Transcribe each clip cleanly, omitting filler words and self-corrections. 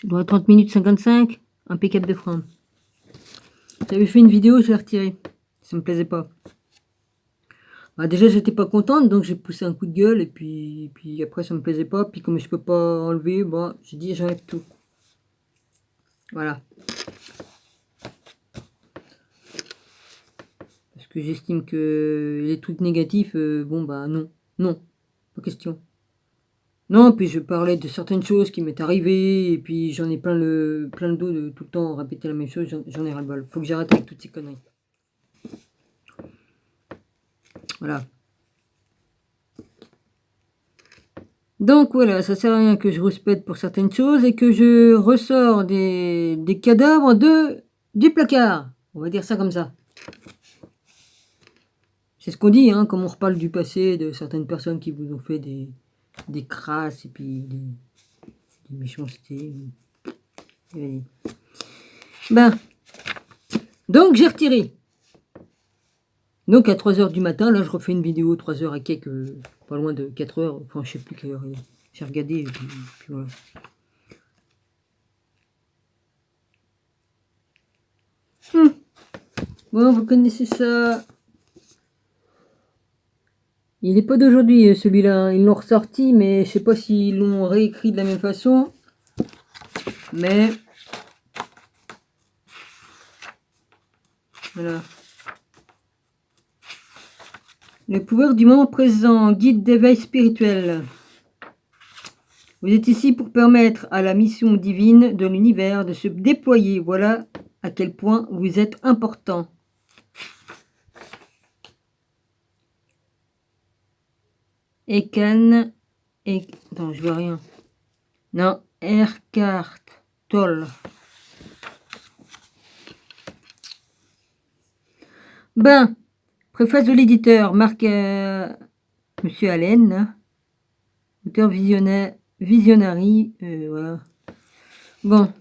Je dois 30 minutes 55. Impeccable de frein. J'avais fait une vidéo, je l'ai retirée. Ça me plaisait pas. Bah déjà, j'étais pas contente, donc j'ai poussé un coup de gueule. Et puis après, ça me plaisait pas. Puis comme je peux pas enlever, bon, j'ai dit j'enlève tout. Voilà. Parce que j'estime que les trucs négatifs, bon bah non. Non, pas question. Non, puis je parlais de certaines choses qui m'est arrivées, et puis j'en ai plein le dos de tout le temps répéter la même chose, j'en ai ras-le-bol. Faut que j'arrête avec toutes ces conneries. Voilà. Donc voilà, ça sert à rien que je respecte pour certaines choses et que je ressors des cadavres du placard. On va dire ça comme ça. C'est ce qu'on dit, hein, comme on reparle du passé, de certaines personnes qui vous ont fait des crasses et puis des méchancetés. Ben, donc j'ai retiré. Donc à 3h du matin, là je refais une vidéo, 3h à quelques, pas loin de 4h, enfin je sais plus quelle heure j'ai regardé, et puis voilà. Bon, vous connaissez ça. Il n'est pas d'aujourd'hui celui-là, ils l'ont ressorti, mais je sais pas s'ils l'ont réécrit de la même façon. Mais voilà. Le pouvoir du moment présent, guide d'éveil spirituel. Vous êtes ici pour permettre à la mission divine de l'univers de se déployer. Voilà à quel point vous êtes important. Eken. Attends, je vois rien. Non, Eckhart Tolle. Ben, préface de l'éditeur, Marc Monsieur Allen, hein, auteur visionnaire, voilà. Bon.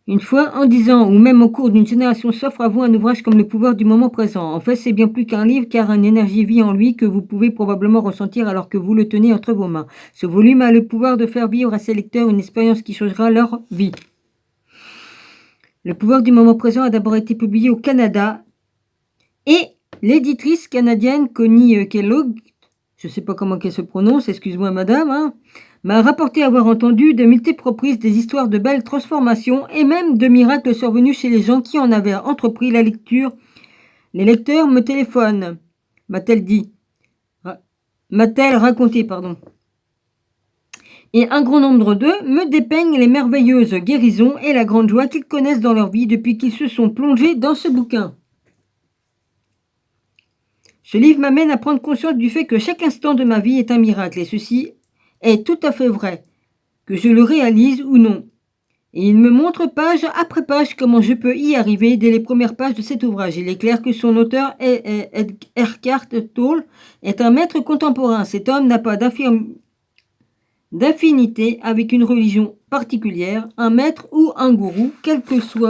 Une fois en 10 ans, ou même au cours d'une génération, s'offre à vous un ouvrage comme Le pouvoir du moment présent. En fait, c'est bien plus qu'un livre, car une énergie vit en lui que vous pouvez probablement ressentir alors que vous le tenez entre vos mains. Ce volume a le pouvoir de faire vivre à ses lecteurs une expérience qui changera leur vie. Le pouvoir du moment présent a d'abord été publié au Canada, et l'éditrice canadienne Connie Kellogg, je ne sais pas comment qu'elle se prononce, excuse-moi madame, hein, m'a rapporté avoir entendu de multiples reprises des histoires de belles transformations et même de miracles survenus chez les gens qui en avaient entrepris la lecture. Les lecteurs me téléphonent, m'a-t-elle raconté, pardon. Et un grand nombre d'eux me dépeignent les merveilleuses guérisons et la grande joie qu'ils connaissent dans leur vie depuis qu'ils se sont plongés dans ce bouquin. Ce livre m'amène à prendre conscience du fait que chaque instant de ma vie est un miracle, et ceci est tout à fait vrai, que je le réalise ou non. Et il me montre page après page comment je peux y arriver dès les premières pages de cet ouvrage. Il est clair que son auteur, Eckhart Tolle, est un maître contemporain. Cet homme n'a pas d'affinité avec une religion particulière, un maître ou un gourou, quelconque,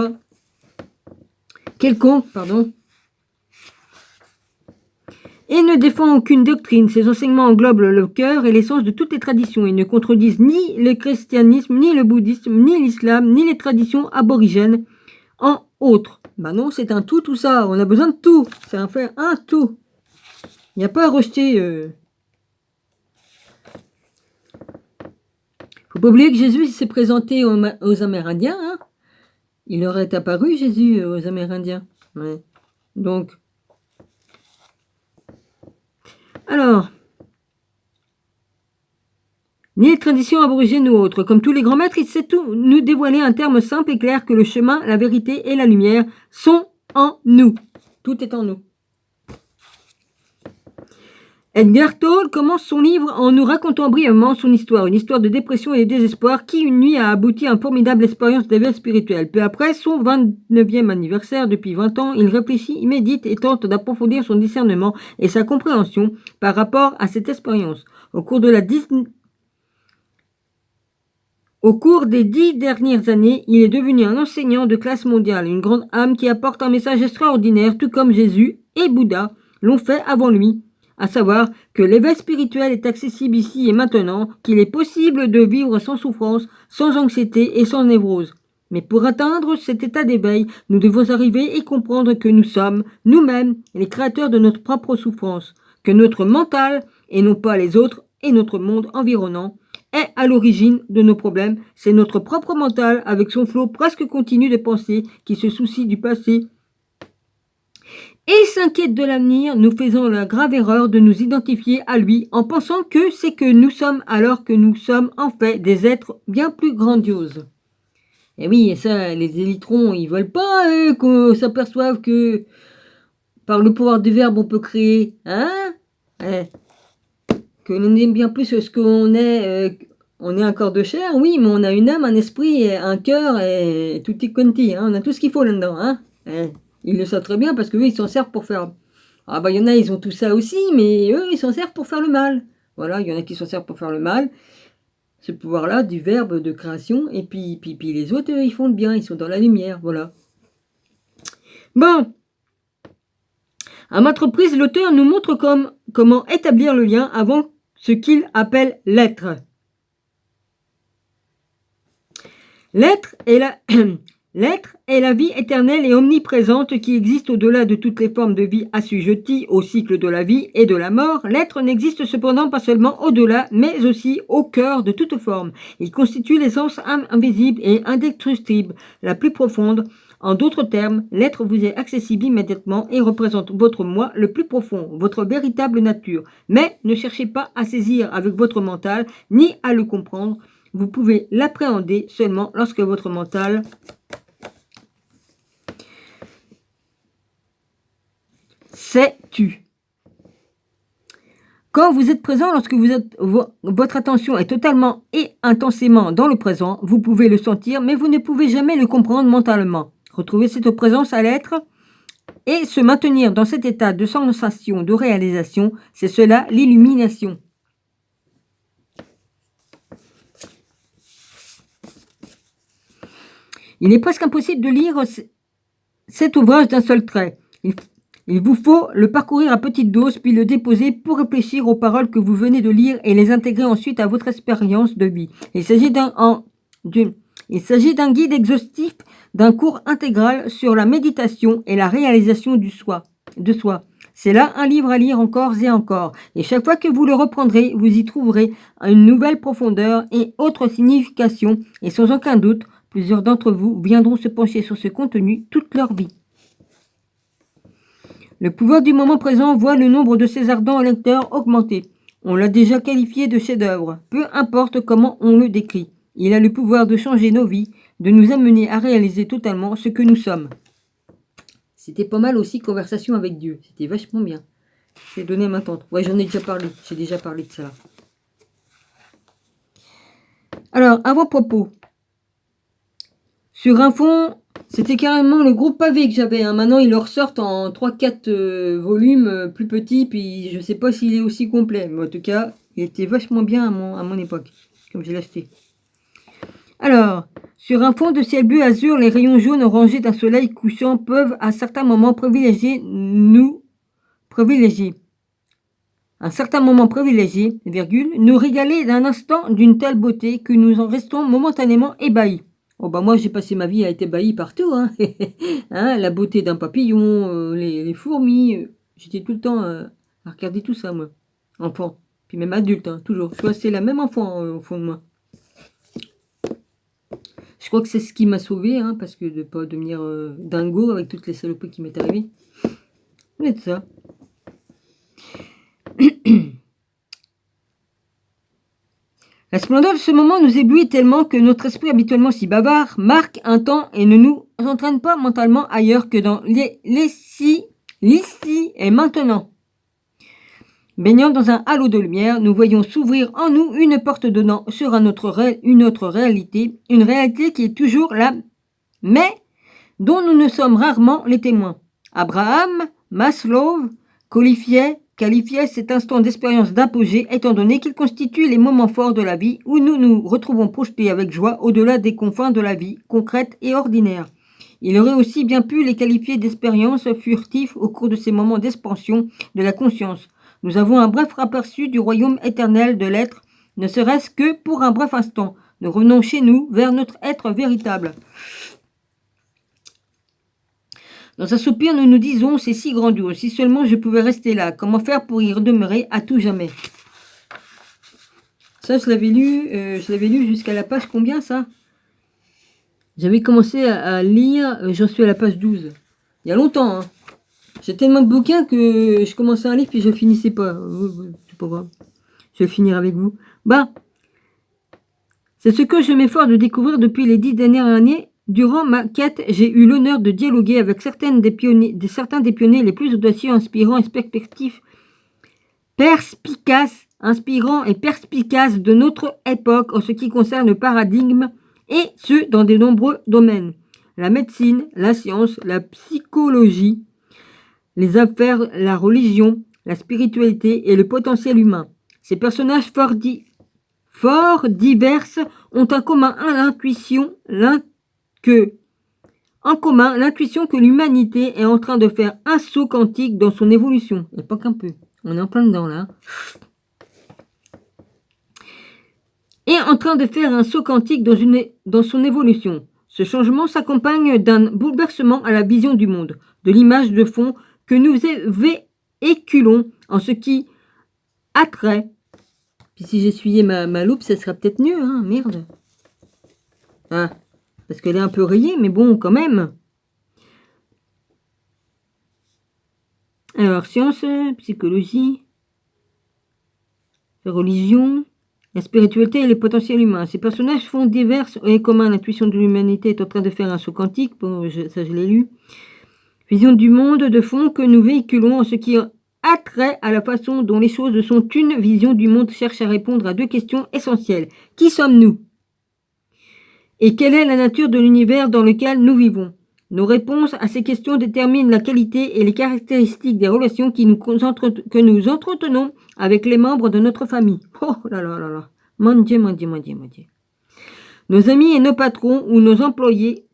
et ne défend aucune doctrine. Ses enseignements englobent le cœur et l'essence de toutes les traditions. Ils ne contredisent ni le christianisme, ni le bouddhisme, ni l'islam, ni les traditions aborigènes en autres. Ben non, c'est un tout ça. On a besoin de tout. C'est un tout. Il n'y a pas à rejeter. Faut pas oublier que Jésus s'est présenté aux Amérindiens. Hein. Il leur est apparu, Jésus, aux Amérindiens. Ouais. Donc, alors, ni les traditions aborigènes ou autres. Comme tous les grands maîtres, il sait tout nous dévoiler un terme simple et clair que le chemin, la vérité et la lumière sont en nous. Tout est en nous. Eckhart Tolle commence son livre en nous racontant brièvement son histoire, une histoire de dépression et de désespoir qui, une nuit, a abouti à une formidable expérience d'éveil spirituel. Peu après son 29e anniversaire, depuis 20 ans, il réfléchit, il médite et tente d'approfondir son discernement et sa compréhension par rapport à cette expérience. Au cours des 10 dernières années, il est devenu un enseignant de classe mondiale, une grande âme qui apporte un message extraordinaire, tout comme Jésus et Bouddha l'ont fait avant lui. à savoir que l'éveil spirituel est accessible ici et maintenant, qu'il est possible de vivre sans souffrance, sans anxiété et sans névrose. Mais pour atteindre cet état d'éveil, nous devons arriver et comprendre que nous sommes, nous-mêmes, les créateurs de notre propre souffrance, que notre mental, et non pas les autres, et notre monde environnant, est à l'origine de nos problèmes. C'est notre propre mental, avec son flot presque continu de pensées, qui se soucie du passé et s'inquiète de l'avenir, nous faisons la grave erreur de nous identifier à lui en pensant que c'est que nous sommes alors que nous sommes en fait des êtres bien plus grandioses. Et oui, et ça, les élytrons, ils veulent pas qu'on s'aperçoive que par le pouvoir du verbe, on peut créer, hein, que l'on aime bien plus ce qu'on est. On est un corps de chair, oui, mais on a une âme, un esprit, un cœur et tout est conti, hein, on a tout ce qu'il faut là-dedans, hein. Ils le savent très bien parce que eux, ils s'en servent pour faire... Ah bah, il y en a, ils ont tout ça aussi, mais eux, ils s'en servent pour faire le mal. Voilà, il y en a qui s'en servent pour faire le mal. Ce pouvoir-là, du verbe de création. Et puis les autres, ils font le bien, ils sont dans la lumière, voilà. Bon. À maintes reprises, l'auteur nous montre comment établir le lien avant ce qu'il appelle l'être. L'être est la... L'être est la vie éternelle et omniprésente qui existe au-delà de toutes les formes de vie assujetties au cycle de la vie et de la mort. L'être n'existe cependant pas seulement au-delà, mais aussi au cœur de toute forme. Il constitue l'essence invisible et indestructible, la plus profonde. En d'autres termes, l'être vous est accessible immédiatement et représente votre moi le plus profond, votre véritable nature. Mais ne cherchez pas à saisir avec votre mental, ni à le comprendre. Vous pouvez l'appréhender seulement lorsque votre mental s'est tu. Quand vous êtes présent, lorsque votre attention est totalement et intensément dans le présent, vous pouvez le sentir, mais vous ne pouvez jamais le comprendre mentalement. Retrouver cette présence à l'être et se maintenir dans cet état de sensation, de réalisation, c'est cela l'illumination. Il est presque impossible de lire cet ouvrage d'un seul trait. Il vous faut le parcourir à petite dose, puis le déposer pour réfléchir aux paroles que vous venez de lire et les intégrer ensuite à votre expérience de vie. Il s'agit d'un guide exhaustif, d'un cours intégral sur la méditation et la réalisation de soi. C'est là un livre à lire encore et encore. Et chaque fois que vous le reprendrez, vous y trouverez une nouvelle profondeur et autre signification. Et sans aucun doute, plusieurs d'entre vous viendront se pencher sur ce contenu toute leur vie. Le pouvoir du moment présent voit le nombre de ses ardents lecteurs augmenter. On l'a déjà qualifié de chef-d'œuvre, peu importe comment on le décrit. Il a le pouvoir de changer nos vies, de nous amener à réaliser totalement ce que nous sommes. C'était pas mal aussi, conversation avec Dieu. C'était vachement bien. C'est donné à ma tante. Ouais, j'en ai déjà parlé. J'ai déjà parlé de ça. Alors, avant-propos. Sur un fond, c'était carrément le gros pavé que j'avais. Hein. Maintenant, ils le ressortent en 3-4 volumes plus petits. Puis, je sais pas s'il est aussi complet. Mais en tout cas, il était vachement bien à mon époque. Comme je l'ai acheté. Alors, sur un fond de ciel bleu azur, les rayons jaunes orangés d'un soleil couchant peuvent à certains moments nous régaler d'un instant d'une telle beauté que nous en restons momentanément ébahis. Oh bah moi j'ai passé ma vie à être ébahi partout, hein. Hein, la beauté d'un papillon, les fourmis, j'étais tout le temps à regarder tout ça moi, enfant, puis même adulte, hein, toujours. Je vois c'est la même enfant au fond de moi. Je crois que c'est ce qui m'a sauvé, hein, parce que de ne pas devenir dingo avec toutes les saloperies qui m'est arrivées. C'est ça. La splendeur de ce moment nous éblouit tellement que notre esprit habituellement si bavard marque un temps et ne nous entraîne pas mentalement ailleurs que dans l'ici et maintenant. Baignant dans un halo de lumière, nous voyons s'ouvrir en nous une porte donnant sur une autre réalité, une réalité qui est toujours là, mais dont nous ne sommes rarement les témoins. Abraham Maslow qualifiait cet instant d'expérience d'apogée étant donné qu'il constitue les moments forts de la vie où nous nous retrouvons projetés avec joie au-delà des confins de la vie concrète et ordinaire. Il aurait aussi bien pu les qualifier d'expériences furtives au cours de ces moments d'expansion de la conscience, Nous avons un bref aperçu du royaume éternel de l'être, ne serait-ce que pour un bref instant. Nous revenons chez nous, vers notre être véritable. Dans un soupir, nous nous disons, c'est si grandiose, si seulement je pouvais rester là, comment faire pour y demeurer à tout jamais? Ça, je l'avais lu jusqu'à la page combien, ça? J'avais commencé à lire, j'en suis à la page 12. Il y a longtemps, hein. J'ai tellement de bouquins que je commençais un livre puis je finissais pas. C'est pas grave. Je vais finir avec vous. C'est ce que je m'efforce de découvrir depuis les 10 dernières années. Durant ma quête, j'ai eu l'honneur de dialoguer avec certains des pionniers les plus audacieux, inspirants et inspirants et perspicaces de notre époque en ce qui concerne le paradigme, et ce, dans de nombreux domaines. La médecine, la science, la psychologie, les affaires, la religion, la spiritualité et le potentiel humain. Ces personnages fort diverses ont en commun l'intuition que l'humanité est en train de faire un saut quantique dans son évolution. Et pas qu'un peu. On est en plein dedans là. Et en train de faire un saut quantique dans son évolution. Ce changement s'accompagne d'un bouleversement à la vision du monde, de l'image de fond que nous véhiculons en ce qui a trait. Puis si j'essuyais ma loupe, ça serait peut-être mieux, hein, merde. Ah, parce qu'elle est un peu rayée, mais bon, quand même. Alors, science, psychologie, religion, la spiritualité et les potentiels humains. Ces personnages font divers et commun. L'intuition de l'humanité est en train de faire un saut quantique. Bon, ça, je l'ai lu. Vision du monde de fond que nous véhiculons en ce qui a trait à la façon dont les choses sont. Une vision du monde cherche à répondre à deux questions essentielles. Qui sommes-nous? Et quelle est la nature de l'univers dans lequel nous vivons? Nos réponses à ces questions déterminent la qualité et les caractéristiques des relations que nous entretenons avec les membres de notre famille. Oh là là là là. Mon Dieu, mon Dieu, mon Dieu, mon Dieu. Nos amis et nos patrons ou nos employés,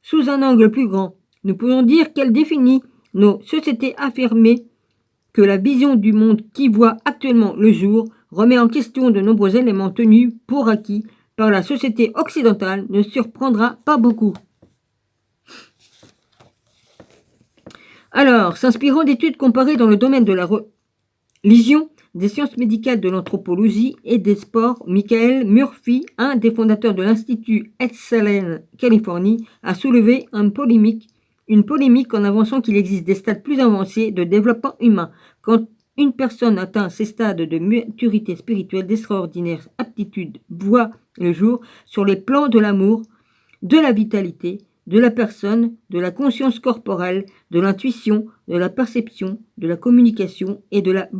sous un angle plus grand, nous pouvons dire qu'elle définit nos sociétés affirmées, que la vision du monde qui voit actuellement le jour remet en question de nombreux éléments tenus pour acquis par la société occidentale ne surprendra pas beaucoup. Alors, s'inspirant d'études comparées dans le domaine de la religion, des sciences médicales, de l'anthropologie et des sports, Michael Murphy, un des fondateurs de l'Institut Esalen, Californie, a soulevé une polémique en avançant qu'il existe des stades plus avancés de développement humain. Quand une personne atteint ces stades de maturité spirituelle, d'extraordinaires aptitudes voient le jour sur les plans de l'amour, de la vitalité, de la personne, de la conscience corporelle, de l'intuition, de la perception, de la communication et de la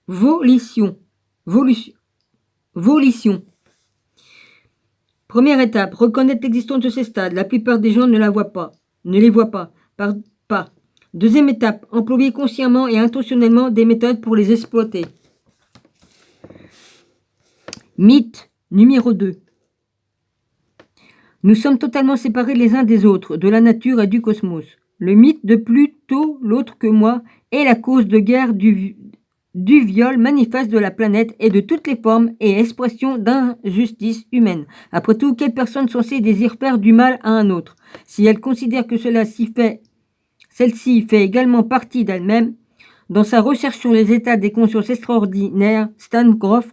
volition. Première étape, reconnaître l'existence de ces stades. La plupart des gens ne les voient pas. Deuxième étape, employer consciemment et intentionnellement des méthodes pour les exploiter. Mythe numéro 2. Nous sommes totalement séparés les uns des autres, de la nature et du cosmos. Le mythe de plutôt l'autre que moi est la cause de guerre du viol manifeste de la planète et de toutes les formes et expressions d'injustice humaine. Après tout, quelle personne censée désire faire du mal à un autre? Si elle considère que celle-ci fait également partie d'elle-même, dans sa recherche sur les états des consciences extraordinaires, Stan Grof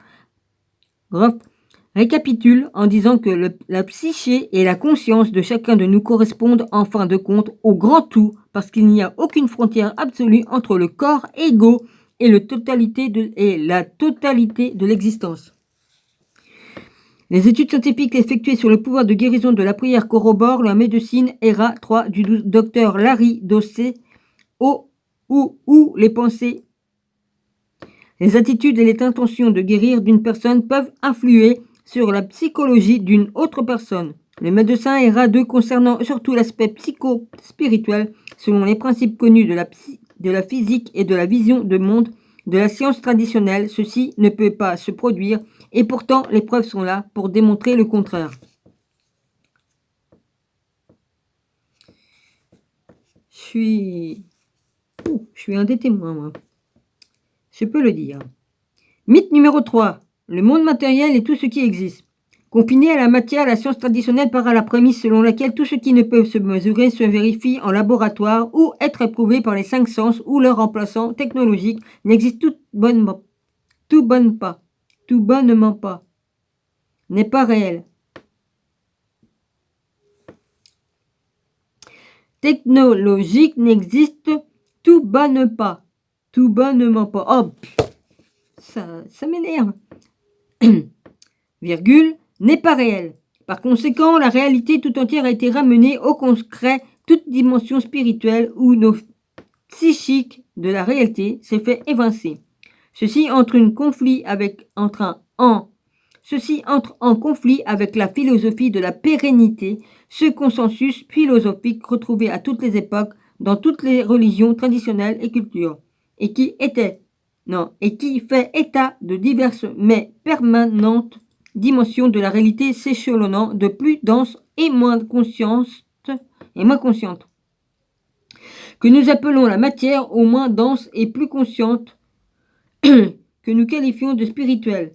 récapitule en disant que la psyché et la conscience de chacun de nous correspondent en fin de compte au grand tout, parce qu'il n'y a aucune frontière absolue entre le corps égaux et la totalité de l'existence. Les études scientifiques effectuées sur le pouvoir de guérison de la prière corroborent la médecine ERA 3 du docteur Larry Dossé, où les pensées, les attitudes et les intentions de guérir d'une personne peuvent influer sur la psychologie d'une autre personne. Le médecin ERA 2 concernant surtout l'aspect psycho-spirituel selon les principes connus de la physique et de la vision de monde de la science traditionnelle. Ceci ne peut pas se produire et pourtant les preuves sont là pour démontrer le contraire. Je suis un des témoins, moi. Je peux le dire. Mythe numéro 3. Le monde matériel est tout ce qui existe. Confiné à la matière, la science traditionnelle part à la prémisse selon laquelle tout ce qui ne peut se mesurer se vérifie en laboratoire ou être éprouvé par les 5 sens ou leurs remplaçants technologiques n'existe tout bonnement pas, n'est pas réel. Technologique n'existe tout bonnement pas. Oh, ça m'énerve. Virgule, n'est pas réel. Par conséquent, la réalité tout entière a été ramenée au concret, toute dimension spirituelle ou nos psychique de la réalité s'est fait évincer. Ceci entre en conflit avec la philosophie de la pérennité, ce consensus philosophique retrouvé à toutes les époques, dans toutes les religions traditionnelles et cultures, et qui fait état de diverses mais permanentes dimensions de la réalité s'échelonnant de plus dense et moins consciente, que nous appelons la matière au moins dense et plus consciente, que nous qualifions de spirituelle.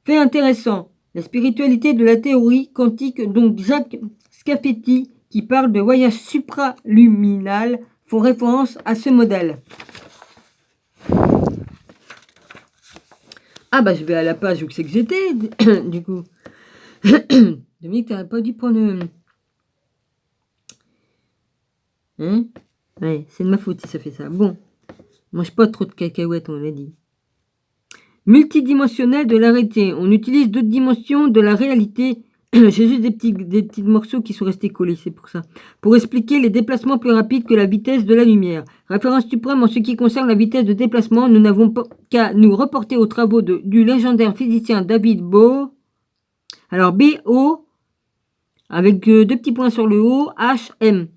Fait intéressant, la spiritualité de la théorie quantique, donc Jacques Scafetti, qui parle de voyage supraluminal, font référence à ce modèle. Ah bah je vais à la page où c'est que j'étais, du coup. Dominique, t'aurais pas dû prendre... Hein? Ouais, c'est de ma faute si ça fait ça. Bon, mange pas trop de cacahuètes, on l'a dit. Multidimensionnel de la réalité. On utilise d'autres dimensions de la réalité. J'ai juste des petits morceaux qui sont restés collés, c'est pour ça. Pour expliquer les déplacements plus rapides que la vitesse de la lumière. Référence suprême en ce qui concerne la vitesse de déplacement, nous n'avons qu'à nous reporter aux travaux du légendaire physicien David Bohr. Alors B-O, avec 2 petits points sur le haut, H-M.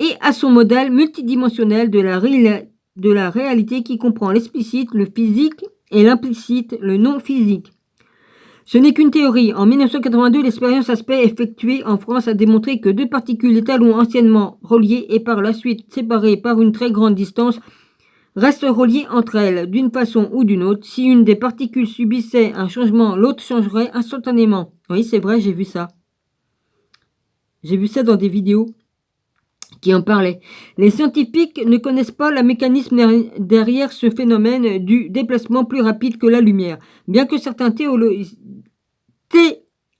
Et à son modèle multidimensionnel de la réalité qui comprend l'explicite, le physique, et l'implicite, le non-physique. Ce n'est qu'une théorie. En 1982, l'expérience aspect effectuée en France a démontré que 2 particules étalons anciennement reliées et par la suite séparées par une très grande distance restent reliées entre elles d'une façon ou d'une autre. Si une des particules subissait un changement, l'autre changerait instantanément. Oui, c'est vrai, j'ai vu ça. J'ai vu ça dans des vidéos qui en parlaient. Les scientifiques ne connaissent pas le mécanisme derrière ce phénomène du déplacement plus rapide que la lumière, bien que certains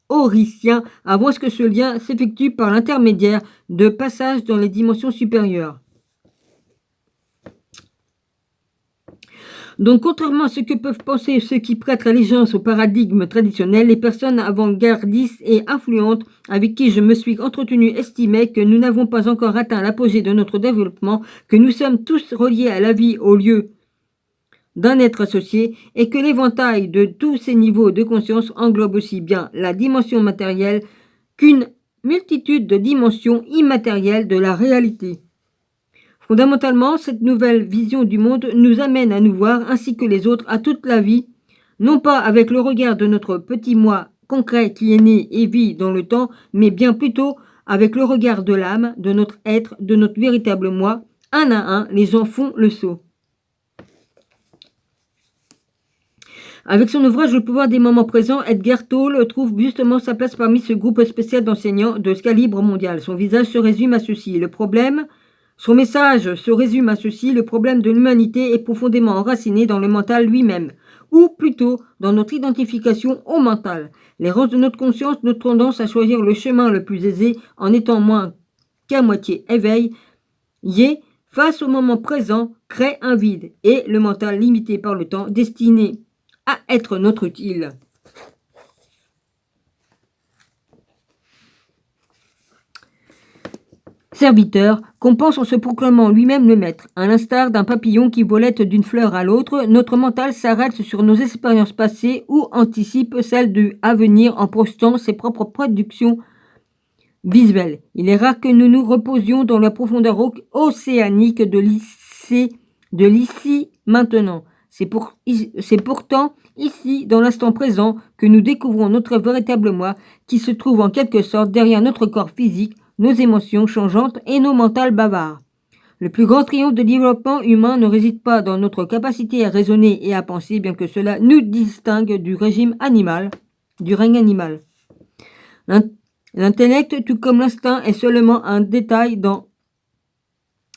théoriciens avancent que ce lien s'effectue par l'intermédiaire de passages dans les dimensions supérieures. Donc, contrairement à ce que peuvent penser ceux qui prêtent allégeance au paradigme traditionnel, les personnes avant-gardistes et influentes avec qui je me suis entretenu estimaient que nous n'avons pas encore atteint l'apogée de notre développement, que nous sommes tous reliés à la vie au lieu d'un être associé et que l'éventail de tous ces niveaux de conscience englobe aussi bien la dimension matérielle qu'une multitude de dimensions immatérielles de la réalité. Fondamentalement, cette nouvelle vision du monde nous amène à nous voir, ainsi que les autres, à toute la vie, non pas avec le regard de notre petit moi concret qui est né et vit dans le temps, mais bien plutôt avec le regard de l'âme, de notre être, de notre véritable moi. Un à un, les gens font le saut. Avec son ouvrage Le pouvoir des moments présents, Edgar Tolle trouve justement sa place parmi ce groupe spécial d'enseignants de ce calibre mondial. Son visage se résume à ceci. Son message se résume à ceci, le problème de l'humanité est profondément enraciné dans le mental lui-même, ou plutôt dans notre identification au mental. L'errance de notre conscience, notre tendance à choisir le chemin le plus aisé en étant moins qu'à moitié éveillé, face au moment présent, crée un vide, et le mental limité par le temps, destiné à être notre utile. Serviteur, qu'on pense en se proclamant lui-même le maître. À l'instar d'un papillon qui volette d'une fleur à l'autre, notre mental s'arrête sur nos expériences passées ou anticipe celles à venir en projetant ses propres productions visuelles. Il est rare que nous nous reposions dans la profondeur océanique de l'ici maintenant. C'est pourtant ici, dans l'instant présent, que nous découvrons notre véritable moi qui se trouve en quelque sorte derrière notre corps physique, nos émotions changeantes et nos mentales bavards. Le plus grand triomphe de développement humain ne réside pas dans notre capacité à raisonner et à penser, bien que cela nous distingue du régime animal, du règne animal. L'intellect, tout comme l'instinct, est seulement un détail dans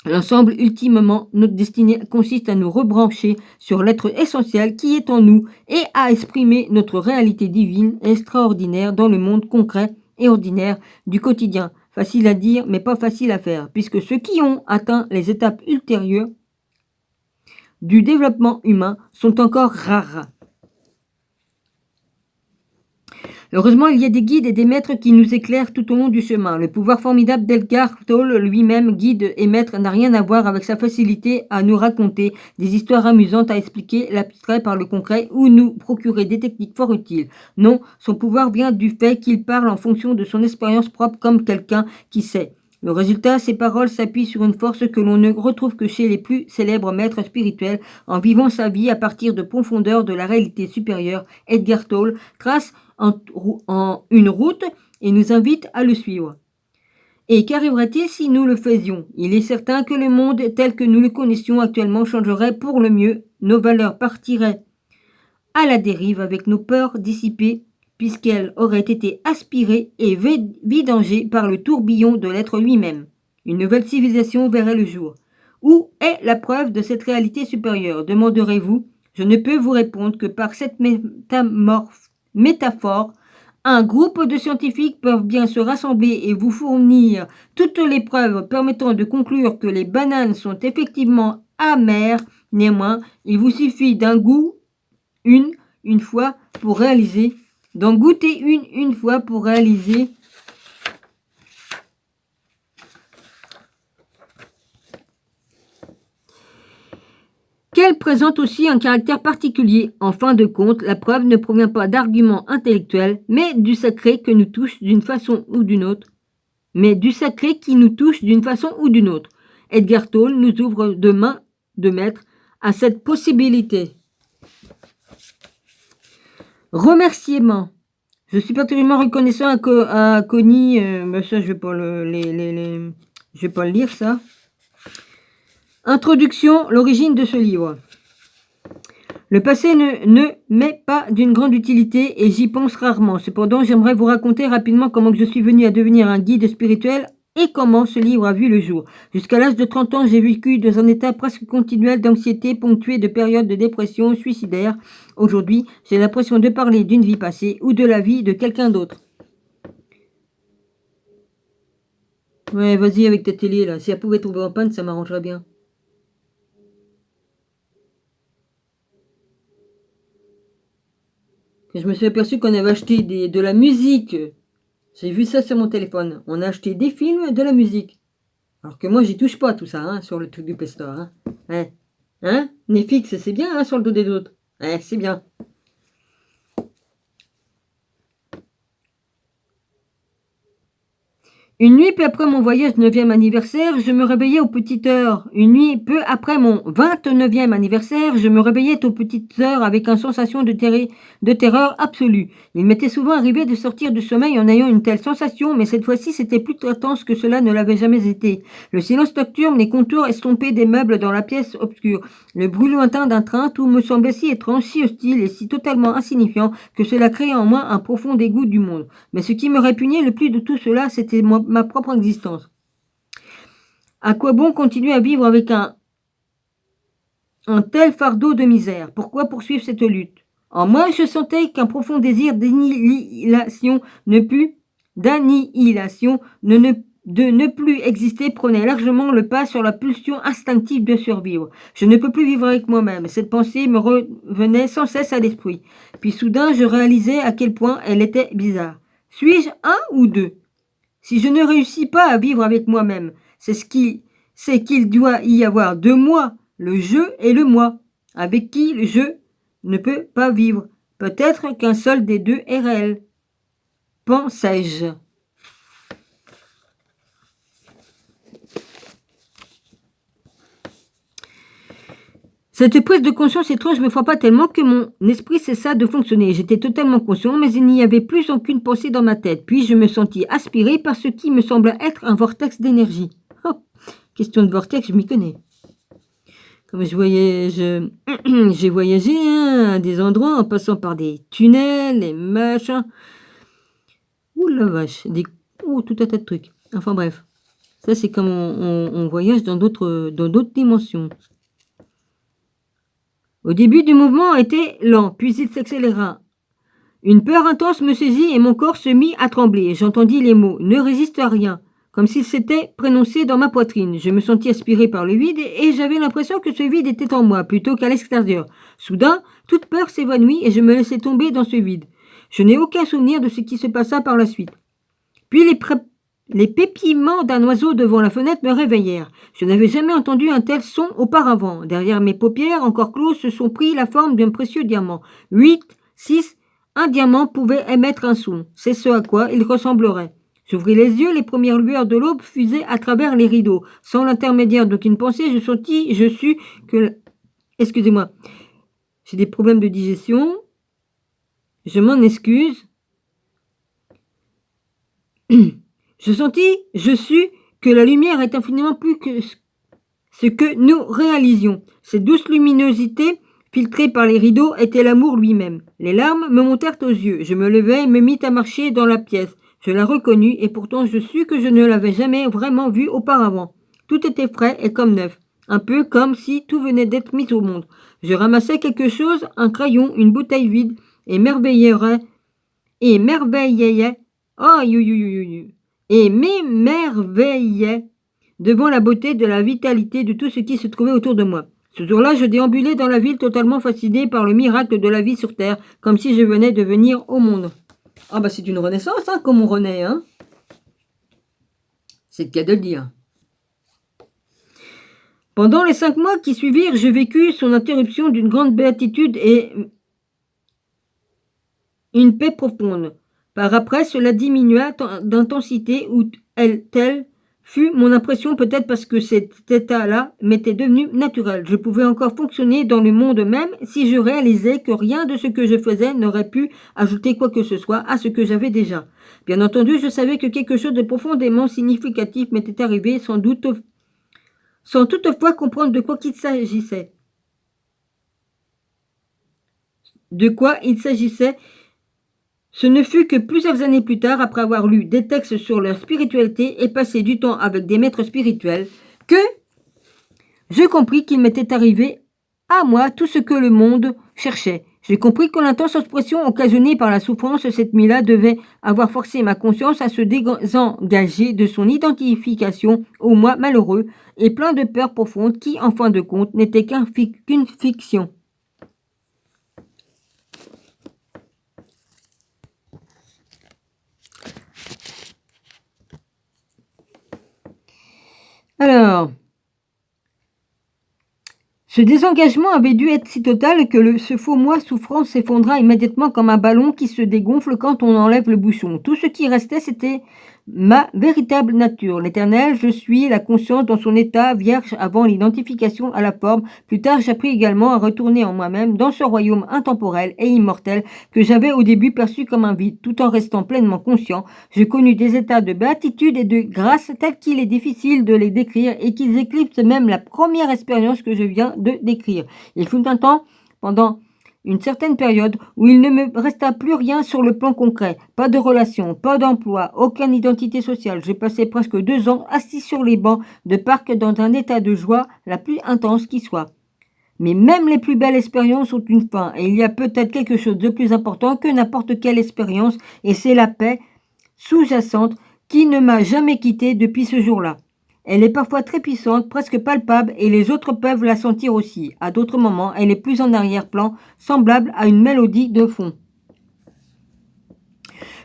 l'ensemble. Ultimement, notre destinée consiste à nous rebrancher sur l'être essentiel qui est en nous et à exprimer notre réalité divine et extraordinaire dans le monde concret et ordinaire du quotidien. Facile à dire, mais pas facile à faire, puisque ceux qui ont atteint les étapes ultérieures du développement humain sont encore rares. Heureusement, il y a des guides et des maîtres qui nous éclairent tout au long du chemin. Le pouvoir formidable d'Edgar Tolle, lui-même guide et maître, n'a rien à voir avec sa facilité à nous raconter des histoires amusantes, à expliquer l'abstrait par le concret ou nous procurer des techniques fort utiles. Non, son pouvoir vient du fait qu'il parle en fonction de son expérience propre comme quelqu'un qui sait. Le résultat, ses paroles s'appuient sur une force que l'on ne retrouve que chez les plus célèbres maîtres spirituels. En vivant sa vie à partir de profondeur de la réalité supérieure, Edgar Tolle trace en une route et nous invite à le suivre. Et qu'arriverait-il si nous le faisions? Il est certain que le monde tel que nous le connaissions actuellement changerait pour le mieux. Nos valeurs partiraient à la dérive avec nos peurs dissipées, puisqu'elles auraient été aspirées et vidangées par le tourbillon de l'être lui-même. Une nouvelle civilisation verrait le jour. Où est la preuve de cette réalité supérieure, demanderez-vous? Je ne peux vous répondre que par cette métaphore. Un groupe de scientifiques peuvent bien se rassembler et vous fournir toutes les preuves permettant de conclure que les bananes sont effectivement amères. Néanmoins, il vous suffit d'un goût une fois pour réaliser, d'en goûter une fois pour réaliser qu'elle présente aussi un caractère particulier. En fin de compte, la preuve ne provient pas d'arguments intellectuels, mais du sacré que nous touche d'une façon ou d'une autre. Edgar Tolle nous ouvre de main de maître à cette possibilité. Remerciements. Je suis particulièrement reconnaissant à Connie, ça je vais pas je vais pas le lire ça. Introduction, l'origine de ce livre. Le passé ne m'est pas d'une grande utilité et j'y pense rarement. Cependant, j'aimerais vous raconter rapidement comment je suis venu à devenir un guide spirituel et comment ce livre a vu le jour. Jusqu'à l'âge de 30 ans, j'ai vécu dans un état presque continuel d'anxiété ponctué de périodes de dépression suicidaire. Aujourd'hui, j'ai l'impression de parler d'une vie passée ou de la vie de quelqu'un d'autre. Ouais, vas-y avec ta télé là. Si elle pouvait tomber en panne, ça m'arrangerait bien. Je me suis aperçu qu'on avait acheté de la musique. J'ai vu ça sur mon téléphone. On a acheté des films, de la musique. Alors que moi, j'y touche pas tout ça, hein, sur le truc du Play Store. Hein, ouais. Hein, Netflix, c'est bien, hein, sur le dos des autres. Ouais, c'est bien. Une nuit peu après mon voyage 9e anniversaire, je me réveillais aux petites heures. Une nuit peu après mon 29e anniversaire, je me réveillais aux petites heures avec une sensation de terreur absolue. Il m'était souvent arrivé de sortir du sommeil en ayant une telle sensation, mais cette fois-ci c'était plus intense que cela ne l'avait jamais été. Le silence nocturne, les contours estompés des meubles dans la pièce obscure, le bruit lointain d'un train, tout me semblait si étrange, si hostile et si totalement insignifiant que cela créait en moi un profond dégoût du monde. Mais ce qui me répugnait le plus de tout cela, c'était ma propre existence. À quoi bon continuer à vivre avec un tel fardeau de misère? Pourquoi poursuivre cette lutte? En moi, je sentais qu'un profond désir d'annihilation de ne plus exister prenait largement le pas sur la pulsion instinctive de survivre. Je ne peux plus vivre avec moi-même. Cette pensée me revenait sans cesse à l'esprit. Puis soudain, je réalisais à quel point elle était bizarre. Suis-je un ou deux? Si je ne réussis pas à vivre avec moi-même, c'est qu'il doit y avoir deux moi, le je et le moi, avec qui le je ne peut pas vivre. Peut-être qu'un seul des deux est réel. Pensais-je. Cette prise de conscience étrange me frappa tellement que mon esprit cessa de fonctionner. J'étais totalement conscient, mais il n'y avait plus aucune pensée dans ma tête. Puis je me sentis aspiré par ce qui me semblait être un vortex d'énergie. Oh, Question de vortex, je m'y connais. Comme j'ai voyagé à des endroits en passant par des tunnels, et machins. Ouh la vache, tout un tas de trucs. Enfin bref, ça c'est comme on voyage dans d'autres dimensions. Au début du mouvement était lent, puis il s'accéléra. Une peur intense me saisit et mon corps se mit à trembler. J'entendis les mots « Ne résiste à rien », comme s'ils s'étaient prononcés dans ma poitrine. Je me sentis aspiré par le vide et j'avais l'impression que ce vide était en moi plutôt qu'à l'extérieur. Soudain, toute peur s'évanouit et je me laissai tomber dans ce vide. Je n'ai aucun souvenir de ce qui se passa par la suite. Puis les pépillements d'un oiseau devant la fenêtre me réveillèrent. Je n'avais jamais entendu un tel son auparavant. Derrière mes paupières, encore closes, se sont pris la forme d'un précieux diamant. 8, 6, un diamant pouvait émettre un son. C'est ce à quoi il ressemblerait. J'ouvris les yeux, les premières lueurs de l'aube fusaient à travers les rideaux. Sans l'intermédiaire d'aucune pensée, je sus que... Excusez-moi, j'ai des problèmes de digestion. Je m'en excuse. Je sus que la lumière est infiniment plus que ce que nous réalisions. Cette douce luminosité filtrée par les rideaux était l'amour lui-même. Les larmes me montèrent aux yeux. Je me levai et me mis à marcher dans la pièce. Je la reconnus et pourtant je sus que je ne l'avais jamais vraiment vue auparavant. Tout était frais et comme neuf, un peu comme si tout venait d'être mis au monde. Je ramassai quelque chose, un crayon, une bouteille vide, et m'émerveillais devant la beauté de la vitalité de tout ce qui se trouvait autour de moi. Ce jour-là, je déambulais dans la ville totalement fasciné par le miracle de la vie sur Terre, comme si je venais de venir au monde. Ah bah c'est une renaissance, hein, comme on renaît, hein. C'est le cas de le dire. Pendant les 5 mois qui suivirent, je vécus son interruption d'une grande béatitude et une paix profonde. Par après, cela diminua d'intensité ou telle fut mon impression, peut-être parce que cet état-là m'était devenu naturel. Je pouvais encore fonctionner dans le monde même si je réalisais que rien de ce que je faisais n'aurait pu ajouter quoi que ce soit à ce que j'avais déjà. Bien entendu, je savais que quelque chose de profondément significatif m'était arrivé, sans toutefois comprendre de quoi il s'agissait. Ce ne fut que plusieurs années plus tard, après avoir lu des textes sur leur spiritualité et passé du temps avec des maîtres spirituels, que je compris qu'il m'était arrivé à moi tout ce que le monde cherchait. J'ai compris que l'intense oppression occasionnée par la souffrance cette nuit-là devait avoir forcé ma conscience à se désengager de son identification au moi malheureux et plein de peurs profondes qui, en fin de compte, n'était qu'une fiction. Alors, ce désengagement avait dû être si total que ce faux moi souffrant s'effondra immédiatement comme un ballon qui se dégonfle quand on enlève le bouchon. Tout ce qui restait, c'était ma véritable nature. L'éternel, je suis la conscience dans son état vierge avant l'identification à la forme. Plus tard, j'appris également à retourner en moi-même dans ce royaume intemporel et immortel que j'avais au début perçu comme un vide, tout en restant pleinement conscient. Je connus des états de béatitude et de grâce tels qu'il est difficile de les décrire et qu'ils éclipsent même la première expérience que je viens de décrire. Il fut un temps, pendant une certaine période où il ne me resta plus rien sur le plan concret, pas de relation, pas d'emploi, aucune identité sociale. J'ai passé presque 2 ans assis sur les bancs de parc dans un état de joie la plus intense qui soit. Mais même les plus belles expériences ont une fin, et il y a peut-être quelque chose de plus important que n'importe quelle expérience, et c'est la paix sous-jacente qui ne m'a jamais quitté depuis ce jour-là. Elle est parfois très puissante, presque palpable, et les autres peuvent la sentir aussi. À d'autres moments, elle est plus en arrière-plan, semblable à une mélodie de fond.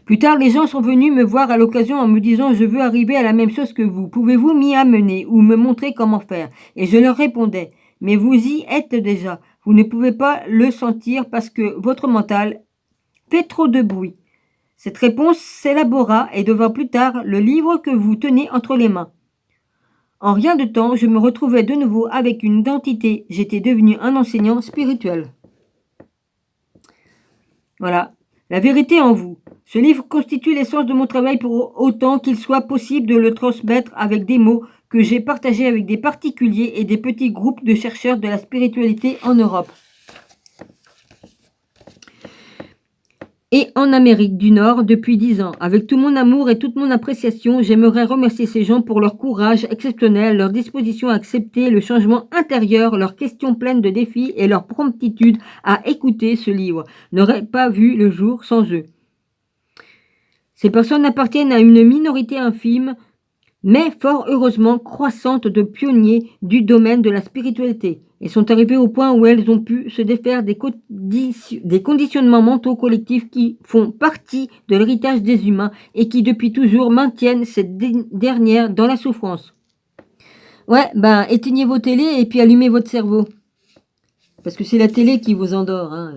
Plus tard, les gens sont venus me voir à l'occasion en me disant « Je veux arriver à la même chose que vous. Pouvez-vous m'y amener ou me montrer comment faire ?» Et je leur répondais « Mais vous y êtes déjà. Vous ne pouvez pas le sentir parce que votre mental fait trop de bruit. » Cette réponse s'élabora et devint plus tard le livre que vous tenez entre les mains. En rien de temps, je me retrouvais de nouveau avec une identité. J'étais devenu un enseignant spirituel. Voilà, la vérité en vous. Ce livre constitue l'essence de mon travail pour autant qu'il soit possible de le transmettre avec des mots que j'ai partagé avec des particuliers et des petits groupes de chercheurs de la spiritualité en Europe et en Amérique du Nord depuis 10 ans. Avec tout mon amour et toute mon appréciation, j'aimerais remercier ces gens pour leur courage exceptionnel, leur disposition à accepter le changement intérieur, leurs questions pleines de défis et leur promptitude à écouter ce livre. N'aurait pas vu le jour sans eux. Ces personnes appartiennent à une minorité infime, mais fort heureusement croissante de pionniers du domaine de la spiritualité, et sont arrivées au point où elles ont pu se défaire des conditionnements mentaux collectifs qui font partie de l'héritage des humains et qui depuis toujours maintiennent cette dernière dans la souffrance. Ouais, ben éteignez vos télés et puis allumez votre cerveau. Parce que c'est la télé qui vous endort. Hein.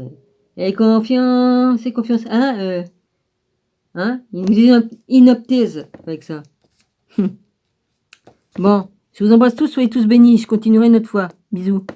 Et confiance, c'est confiance. Hein, il nous inoptise avec ça. Bon, je vous embrasse tous, soyez tous bénis, je continuerai une autre fois. Bisous.